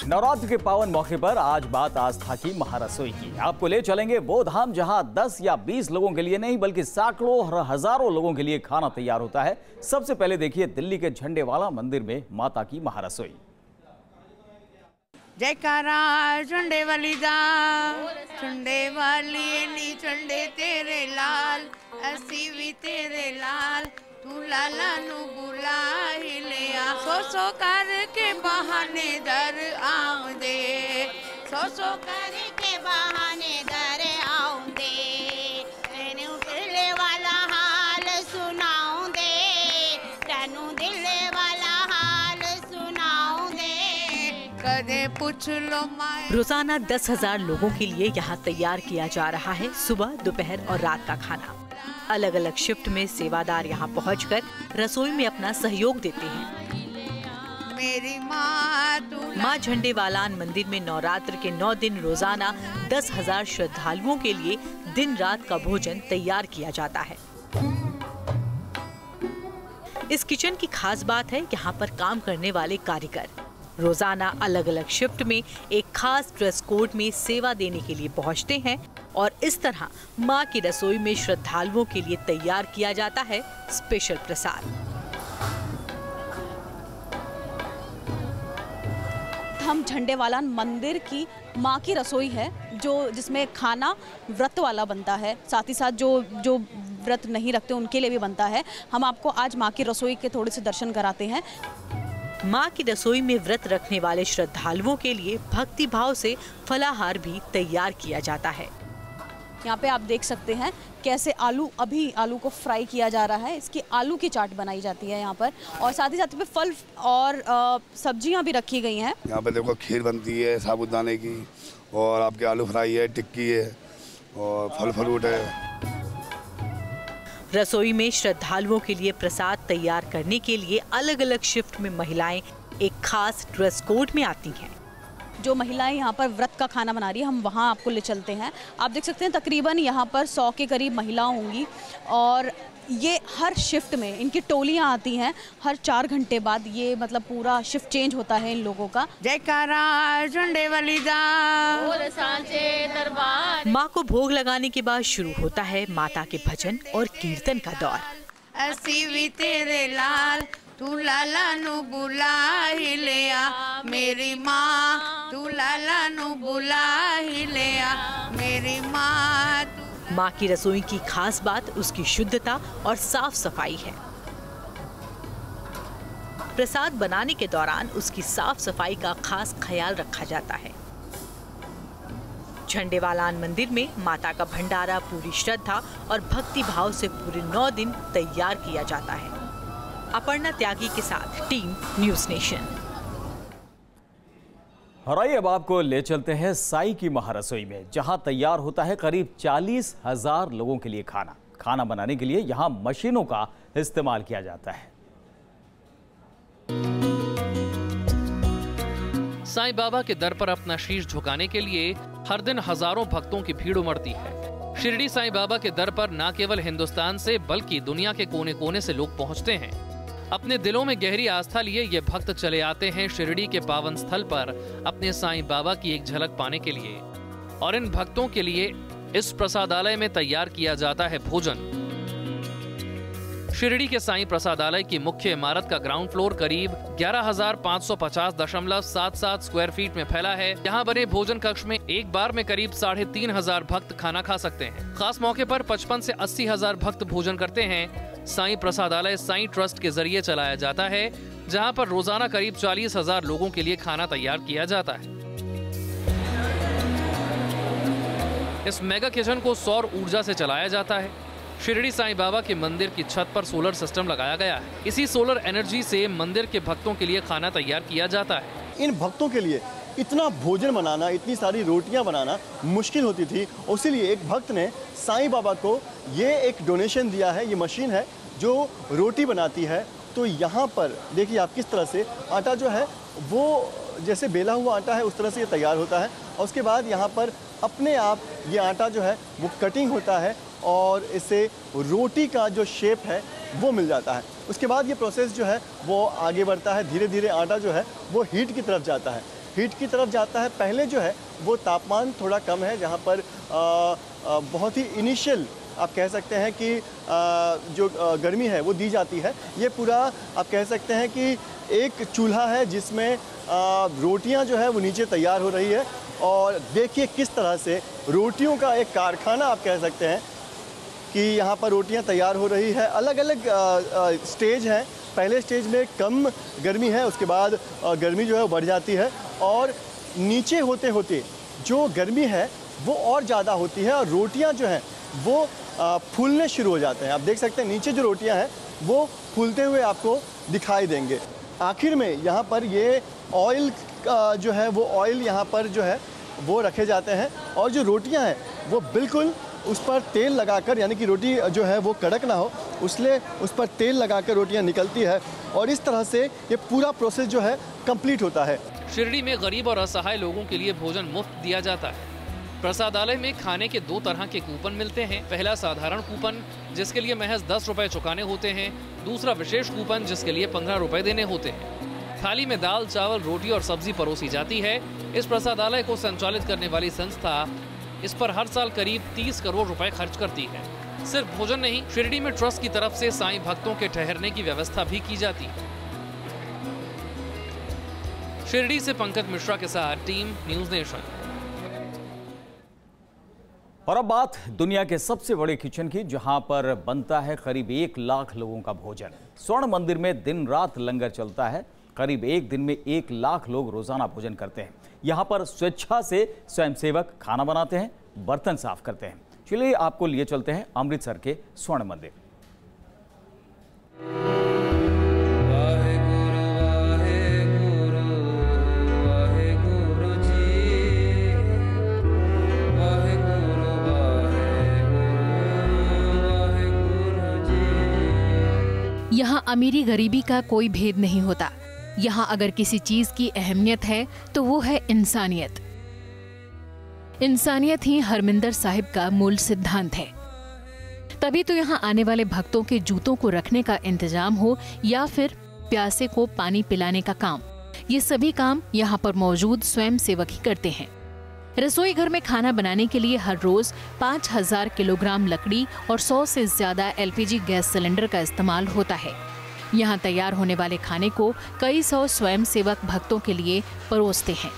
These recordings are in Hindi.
नवरात्र के पावन मौके पर आज बात आस्था की महारसोई की। आपको ले चलेंगे वो धाम जहां 10 या 20 लोगों के लिए नहीं बल्कि सैकड़ों और हजारों लोगों के लिए खाना तैयार होता है। सबसे पहले देखिए दिल्ली के झंडेवाला मंदिर में माता की महारसोई। जयकारा झंडे वाली दा, झंडे वाली नी झंडे तेरे लाल, असी भी तेरे लाल, तू लाला नु बुला ही लिया। सो करके बहाने दर आउंदे, सो करके बहाने दर आउंदे, तेनू दिले वाला हाल सुनाउंदे, तेनू दिले वाला हाल सुनाउंदे, कदे पूछ लो माए। रोजाना 10,000 लोगों के लिए यहाँ तैयार किया जा रहा है सुबह, दोपहर और रात का खाना। अलग अलग शिफ्ट में सेवादार यहाँ पहुँचकर रसोई में अपना सहयोग देते हैं। मेरी माँ झंडेवालान मंदिर में नवरात्र के 9 दिन रोजाना 10,000 श्रद्धालुओं के लिए दिन रात का भोजन तैयार किया जाता है। इस किचन की खास बात है यहाँ पर काम करने वाले कारीगर रोजाना अलग अलग शिफ्ट में एक खास ड्रेस कोड में सेवा देने के लिए पहुँचते हैं और इस तरह माँ की रसोई में श्रद्धालुओं के लिए तैयार किया जाता है स्पेशल प्रसाद। हम झंडेवालान मंदिर की माँ की रसोई है जिसमें खाना व्रत वाला बनता है, साथ ही साथ जो व्रत नहीं रखते उनके लिए भी बनता है। हम आपको आज माँ की रसोई के थोड़े से दर्शन कराते हैं। माँ की रसोई में व्रत रखने वाले श्रद्धालुओं के लिए भक्ति भाव से फलाहार भी तैयार किया जाता है। यहाँ पे आप देख सकते हैं कैसे आलू को फ्राई किया जा रहा है। इसकी आलू की चाट बनाई जाती है यहाँ पर, और साथ ही साथ पे फल और सब्जियाँ भी रखी गई हैं। यहाँ पे देखो खीर बनती है साबूदाने की, और आपके आलू फ्राई है, टिक्की है और फल फ्रूट है। रसोई में श्रद्धालुओं के लिए प्रसाद तैयार करने के लिए अलग अलग शिफ्ट में महिलाएं एक खास ड्रेस कोड में आती हैं। जो महिलाएं यहाँ पर व्रत का खाना बना रही है, हम वहाँ आपको ले चलते हैं। आप देख सकते हैं तकरीबन यहाँ पर 100 के करीब महिला होंगी, और ये हर शिफ्ट में इनकी टोलियाँ आती हैं। हर 4 घंटे बाद ये मतलब पूरा शिफ्ट चेंज होता है इन लोगों का। जयकारा झंडे वाली दा, सांचे दरबार। माँ को भोग लगाने के बाद शुरू होता है माता के भजन और कीर्तन का दौर। असी भी तेरे लाल, तू लाला नु बुला ही लिया, मेरी माँ तू लाला नु बुला ही लिया, मेरी माँ। माँ की रसोई की खास बात उसकी शुद्धता और साफ सफाई है। प्रसाद बनाने के दौरान उसकी साफ सफाई का खास ख्याल रखा जाता है। झंडेवालान मंदिर में माता का भंडारा पूरी श्रद्धा और भक्ति भाव से पूरे 9 दिन तैयार किया जाता है। अपर्णा त्यागी के साथ टीम न्यूज़ नेशन। हराई अब आपको ले चलते हैं साई की महारसोई में, जहां तैयार होता है करीब 40,000 लोगों के लिए खाना। खाना बनाने के लिए यहां मशीनों का इस्तेमाल किया जाता है। साईं बाबा के दर पर अपना शीश झुकाने के लिए हर दिन हजारों भक्तों की भीड़ उमड़ती है। शिरडी साईं बाबा के दर पर न केवल हिंदुस्तान से बल्कि दुनिया के कोने कोने से लोग पहुंचते हैं। अपने दिलों में गहरी आस्था लिए ये भक्त चले आते हैं शिरडी के पावन स्थल पर अपने साईं बाबा की एक झलक पाने के लिए। और इन भक्तों के लिए इस प्रसादालय में तैयार किया जाता है भोजन। शिरडी के साईं प्रसादालय की मुख्य इमारत का ग्राउंड फ्लोर करीब 11,550.77 स्क्वायर फीट में फैला है। यहाँ बने भोजन कक्ष में एक बार में करीब 3,500 भक्त खाना खा सकते हैं। खास मौके पर 55 से 80,000 भक्त भोजन करते हैं। साईं प्रसादालय साईं ट्रस्ट के जरिए चलाया जाता है, जहाँ पर रोजाना करीब 40,000 लोगों के लिए खाना तैयार किया जाता है। इस मेगा किचन को सौर ऊर्जा से चलाया जाता है। शिरडी साईं बाबा के मंदिर की छत पर सोलर सिस्टम लगाया गया है। इसी सोलर एनर्जी से मंदिर के भक्तों के लिए खाना तैयार किया जाता है। इन भक्तों के लिए इतना भोजन बनाना, इतनी सारी रोटियां बनाना मुश्किल होती थी। इसीलिए एक भक्त ने साईं बाबा को ये एक डोनेशन दिया है। ये मशीन है जो रोटी बनाती है। तो यहाँ पर देखिए आप किस तरह से आटा जो है वो जैसे बेला हुआ आटा है उस तरह से ये तैयार होता है, और उसके बाद यहाँ पर अपने आप ये आटा जो है वो कटिंग होता है और इससे रोटी का जो शेप है वो मिल जाता है। उसके बाद ये प्रोसेस जो है वो आगे बढ़ता है। धीरे धीरे आटा जो है वो हीट की तरफ जाता है। हीट की तरफ जाता है। पहले जो है वो तापमान थोड़ा कम है, जहाँ पर बहुत ही इनिशियल आप कह सकते हैं कि जो गर्मी है वो दी जाती है। ये पूरा आप कह सकते हैं कि एक चूल्हा है जिसमें रोटियां जो है वो नीचे तैयार हो रही है, और देखिए किस तरह से रोटियों का एक कारखाना आप कह सकते हैं कि यहाँ पर रोटियां तैयार हो रही है। अलग अलग स्टेज हैं। पहले स्टेज में कम गर्मी है, उसके बाद गर्मी जो है वो बढ़ जाती है, और नीचे होते होते जो गर्मी है वो और ज़्यादा होती है, और रोटियां जो हैं वो फूलने शुरू हो जाते हैं। आप देख सकते हैं नीचे जो रोटियां हैं वो फूलते हुए आपको दिखाई देंगे। आखिर में यहाँ पर ये ऑयल जो है वो ऑयल यहाँ पर जो है वो रखे जाते हैं, और जो रोटियां हैं वो बिल्कुल उस पर तेल लगाकर, यानी कि रोटी जो है वो कड़क ना हो इसलिए उस पर तेल लगाकर रोटियां निकलती है, और इस तरह से ये पूरा प्रोसेस जो है कंप्लीट होता है। शिरडी में गरीब और असहाय लोगों के लिए भोजन मुफ्त दिया जाता है। प्रसादालय में खाने के 2 तरह के कूपन मिलते हैं। पहला साधारण कूपन जिसके लिए महज 10 रुपए चुकाने होते हैं, दूसरा विशेष कूपन जिसके लिए 15 रुपए देने होते हैं। थाली में दाल, चावल, रोटी और सब्जी परोसी जाती है। इस प्रसादालय को संचालित करने वाली संस्था इस पर हर साल करीब 30 करोड़ रुपए खर्च करती है। सिर्फ भोजन नहीं, शिरडी में ट्रस्ट की तरफ से साईं भक्तों के ठहरने की व्यवस्था भी की जाती है। शिरडी से पंकज मिश्रा के साथ टीम न्यूज़ नेशन। और अब बात दुनिया के सबसे बड़े किचन की, जहां पर बनता है करीब 1 लाख लोगों का भोजन। स्वर्ण मंदिर में दिन रात लंगर चलता है। करीब एक दिन में 1 लाख लोग रोजाना भोजन करते हैं। यहाँ पर स्वेच्छा से स्वयंसेवक खाना बनाते हैं, बर्तन साफ करते हैं। चलिए आपको लिए चलते हैं अमृतसर के स्वर्ण मंदिर। यहाँ अमीरी गरीबी का कोई भेद नहीं होता। यहाँ अगर किसी चीज की अहमियत है तो वो है इंसानियत। इंसानियत ही हरमिंदर साहिब का मूल सिद्धांत है। तभी तो यहाँ आने वाले भक्तों के जूतों को रखने का इंतजाम हो या फिर प्यासे को पानी पिलाने का काम, ये सभी काम यहाँ पर मौजूद स्वयं सेवक ही करते हैं। रसोई घर में खाना बनाने के लिए हर रोज 5000 किलोग्राम लकड़ी और 100 से ज्यादा LPG गैस सिलेंडर का इस्तेमाल होता है। यहाँ तैयार होने वाले खाने को कई 100 स्वयंसेवक भक्तों के लिए परोसते हैं।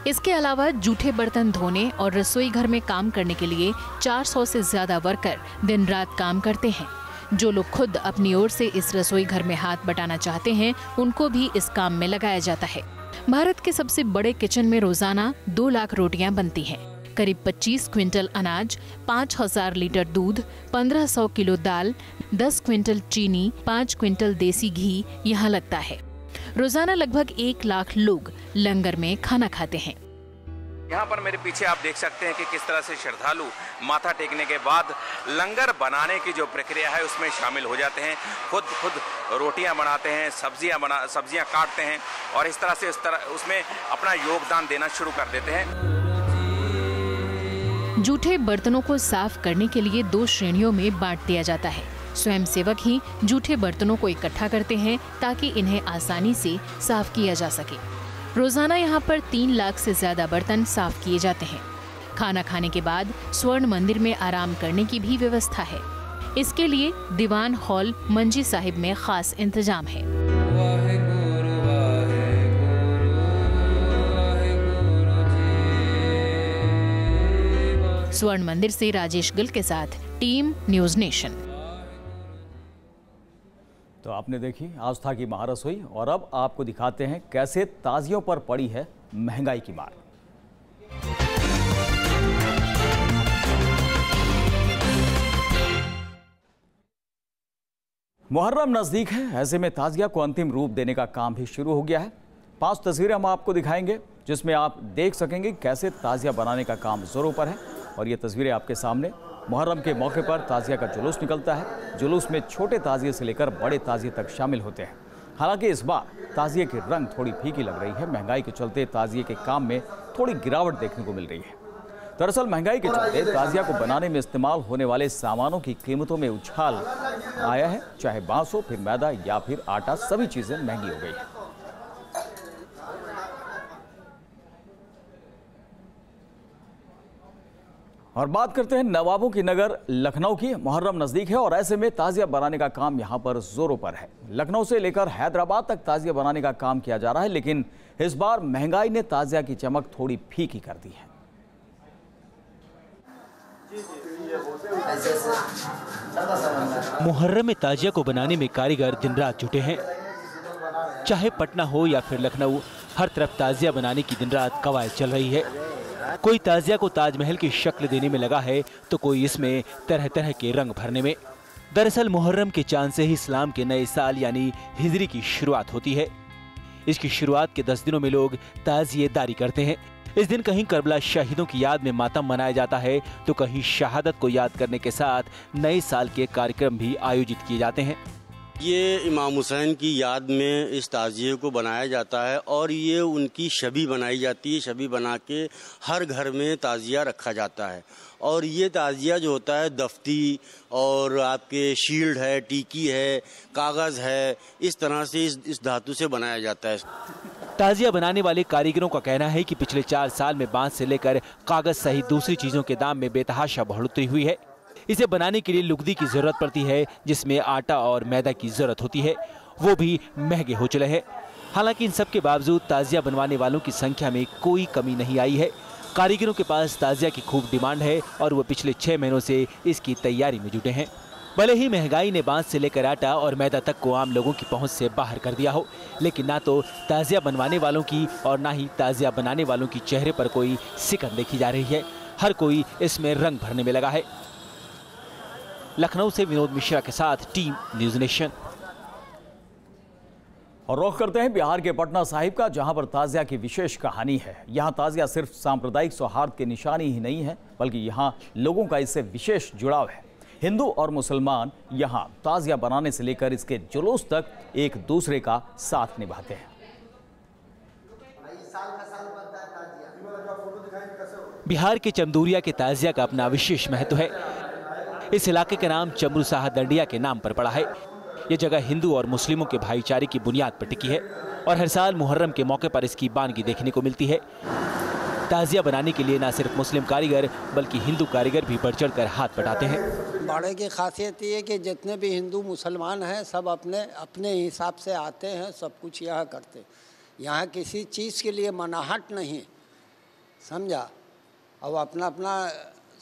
इसके अलावा जूठे बर्तन धोने और रसोई घर में काम करने के लिए 400 से ज्यादा वर्कर दिन रात काम करते हैं। जो लोग खुद अपनी ओर से इस रसोई घर में हाथ बटाना चाहते हैं, उनको भी इस काम में लगाया जाता है। भारत के सबसे बड़े किचन में रोजाना 2 लाख रोटियां बनती हैं। करीब 25 क्विंटल अनाज, 5000 लीटर दूध, 1500 किलो दाल, 10 क्विंटल चीनी, 5 क्विंटल देसी घी यहाँ लगता है। रोजाना लगभग 1 लाख लोग लंगर में खाना खाते हैं। यहाँ पर मेरे पीछे आप देख सकते हैं कि किस तरह से श्रद्धालु माथा टेकने के बाद लंगर बनाने की जो प्रक्रिया है उसमें शामिल हो जाते हैं। खुद रोटियां बनाते हैं, सब्जियां काटते हैं और इस तरह से उसमें अपना योगदान देना शुरू कर देते हैं। जूठे बर्तनों को साफ करने के लिए 2 श्रेणियों में बांट दिया जाता है। स्वयंसेवक ही जूठे बर्तनों को इकट्ठा करते हैं ताकि इन्हें आसानी से साफ किया जा सके। रोजाना यहाँ पर 3 लाख से ज्यादा बर्तन साफ किए जाते हैं। खाना खाने के बाद स्वर्ण मंदिर में आराम करने की भी व्यवस्था है। इसके लिए दीवान हॉल मंजी साहिब में खास इंतजाम है। स्वर्ण मंदिर से राजेश गिल के साथ टीम न्यूज़ नेशन। तो आपने देखी आस्था की महारसोई, और अब आपको दिखाते हैं कैसे ताजियों पर पड़ी है महंगाई की मार। मुहर्रम नजदीक है, ऐसे में ताजिया को अंतिम रूप देने का काम भी शुरू हो गया है। 5 तस्वीरें हम आपको दिखाएंगे जिसमें आप देख सकेंगे कैसे ताजिया बनाने का काम जोरों पर है। और ये तस्वीरें आपके सामने। मुहर्रम के मौके पर ताजिया का जुलूस निकलता है। जुलूस में छोटे ताजिए से लेकर बड़े ताजिए तक शामिल होते हैं। हालांकि इस बार ताजिए की रंग थोड़ी फीकी लग रही है। महंगाई के चलते ताजिए के काम में थोड़ी गिरावट देखने को मिल रही है। दरअसल महंगाई के चलते ताजिया को बनाने में इस्तेमाल होने वाले सामानों की कीमतों में उछाल आया है। चाहे बांस हो, फिर मैदा या फिर आटा, सभी चीजें महंगी हो गई है। और बात करते हैं नवाबों की नगर लखनऊ की। मुहर्रम नजदीक है और ऐसे में ताजिया बनाने का काम यहां पर जोरों पर है। लखनऊ से लेकर हैदराबाद तक ताजिया बनाने का काम किया जा रहा है, लेकिन इस बार महंगाई ने ताजिया की चमक थोड़ी फीकी कर दी है। मुहर्रम में ताजिया को बनाने में कारीगर दिन रात जुटे हैं। चाहे पटना हो या फिर लखनऊ, हर तरफ ताजिया बनाने की दिन रात कवायद चल रही है। कोई ताजिया को ताजमहल की शक्ल देने में लगा है तो कोई इसमें तरह तरह के रंग भरने में। दरअसल मुहर्रम के चांद से ही इस्लाम के नए साल यानी हिजरी की शुरुआत होती है। इसकी शुरुआत के 10 दिनों में लोग ताजियेदारी करते हैं। इस दिन कहीं करबला शहीदों की याद में मातम मनाया जाता है तो कहीं शहादत को याद करने के साथ नए साल के कार्यक्रम भी आयोजित किए जाते हैं। ये इमाम हुसैन की याद में इस ताज़िए को बनाया जाता है और ये उनकी शबी बनाई जाती है। शबी बना के हर घर में ताज़िया रखा जाता है और ये ताज़िया जो होता है दफ्ती और आपके शील्ड है, टीकी है, कागज़ है, इस तरह से इस धातु से बनाया जाता है। ताज़िया बनाने वाले कारीगरों का कहना है कि पिछले 4 साल में बांस से लेकर कागज़ सहित दूसरी चीज़ों के दाम में बेतहाशा बढ़ोतरी हुई है। इसे बनाने के लिए लुगदी की जरूरत पड़ती है, जिसमें आटा और मैदा की जरूरत होती है, वो भी महंगे हो चले हैं। हालांकि इन सब के बावजूद ताजिया बनवाने वालों की संख्या में कोई कमी नहीं आई है। कारीगरों के पास ताजिया की खूब डिमांड है और वो पिछले 6 महीनों से इसकी तैयारी में जुटे हैं। भले ही महंगाई ने बांस से लेकर आटा और मैदा तक को आम लोगों की पहुंच से बाहर कर दिया हो, लेकिन ना तो ताजिया बनवाने वालों की और ना ही ताजिया बनाने वालों की चेहरे पर कोई सिकन देखी जा रही है। हर कोई इसमें रंग भरने में लगा है। लखनऊ से विनोद मिश्रा के साथ टीम न्यूज़ नेशन। और रुख करते हैं बिहार के पटना साहिब का, जहां पर ताजिया की विशेष कहानी है। यहां ताजिया सिर्फ सांप्रदायिक सौहार्द की निशानी ही नहीं है, बल्कि यहां लोगों का इससे विशेष जुड़ाव है। हिंदू और मुसलमान यहां ताजिया बनाने से लेकर इसके जुलूस तक एक दूसरे का साथ निभाते हैं। बिहार के चमदूरिया के ताजिया का अपना विशेष महत्व है। इस इलाके का नाम चमरू शाह दंडिया के नाम पर पड़ा है। यह जगह हिंदू और मुस्लिमों के भाईचारे की बुनियाद पर टिकी है और हर साल मुहर्रम के मौके पर इसकी बानगी देखने को मिलती है। ताजिया बनाने के लिए न सिर्फ मुस्लिम कारीगर बल्कि हिंदू कारीगर भी बढ़ चढ़कर हाथ बटाते हैं। बाड़े की खासियत ये है कि जितने भी हिंदू मुसलमान हैं सब अपने अपने हिसाब से आते हैं, सब कुछ यहाँ करते। यहाँ किसी चीज़ के लिए मनाहट नहीं, समझा। अब अपना अपना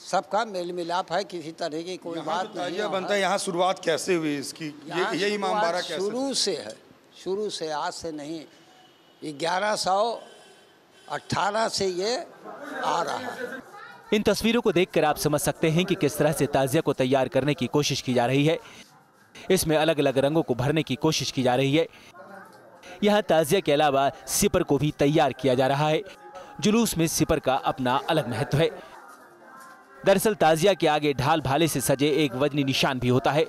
सबका मेल मिलाप है, किसी तरह की कोई बात नहीं है। बनता है यहाँ शुरुआत कैसे हुई इसकी? ये इमाम बाड़ा कैसे? शुरू से है, शुरू से, आज से नहीं। 1118 से ये आ रहा है। इन तस्वीरों को देखकर आप समझ सकते हैं कि किस तरह से ताजिया को तैयार करने की कोशिश की जा रही है। इसमें अलग अलग रंगों को भरने की कोशिश की जा रही है। यहाँ ताजिया के अलावा सिपर को भी तैयार किया जा रहा है। जुलूस में सिपर का अपना अलग महत्व है। दरअसल ताजिया के आगे ढाल भाले से सजे एक वजनी निशान भी होता है,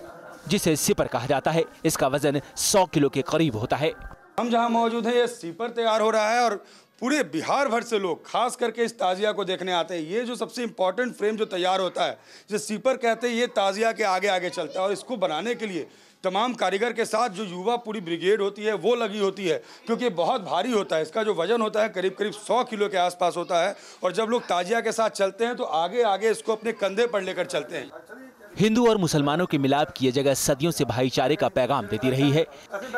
जिसे सिपर कहा जाता है। इसका वजन 100 किलो के करीब होता है। हम जहां मौजूद हैं, ये सिपर तैयार हो रहा है और पूरे बिहार भर से लोग खास करके इस ताजिया को देखने आते हैं। ये जो सबसे इम्पोर्टेंट फ्रेम जो तैयार होता है, जिसे सिपर कहते हैं, ये ताजिया के आगे आगे चलता है और इसको बनाने के लिए तमाम कारीगर के साथ जो युवा पूरी ब्रिगेड होती है वो लगी होती है, क्योंकि बहुत भारी होता है। इसका जो वजन होता है करीब करीब 100 किलो के आसपास होता है और जब लोग ताजिया के साथ चलते हैं तो आगे आगे इसको अपने कंधे पर लेकर चलते हैं। हिंदू और मुसलमानों के मिलाप की यह जगह सदियों से भाईचारे का पैगाम देती रही है।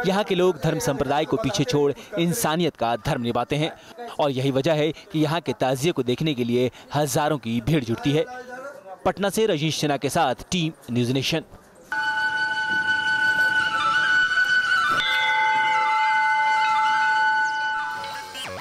यहाँ के लोग धर्म संप्रदाय को पीछे छोड़ इंसानियत का धर्म निभाते हैं और यही वजह है कि यहाँ के ताजिए को देखने के लिए हजारों की भीड़ जुटती है। पटना से रजनीश सिन्हा के साथ टीम न्यूज़ नेशन।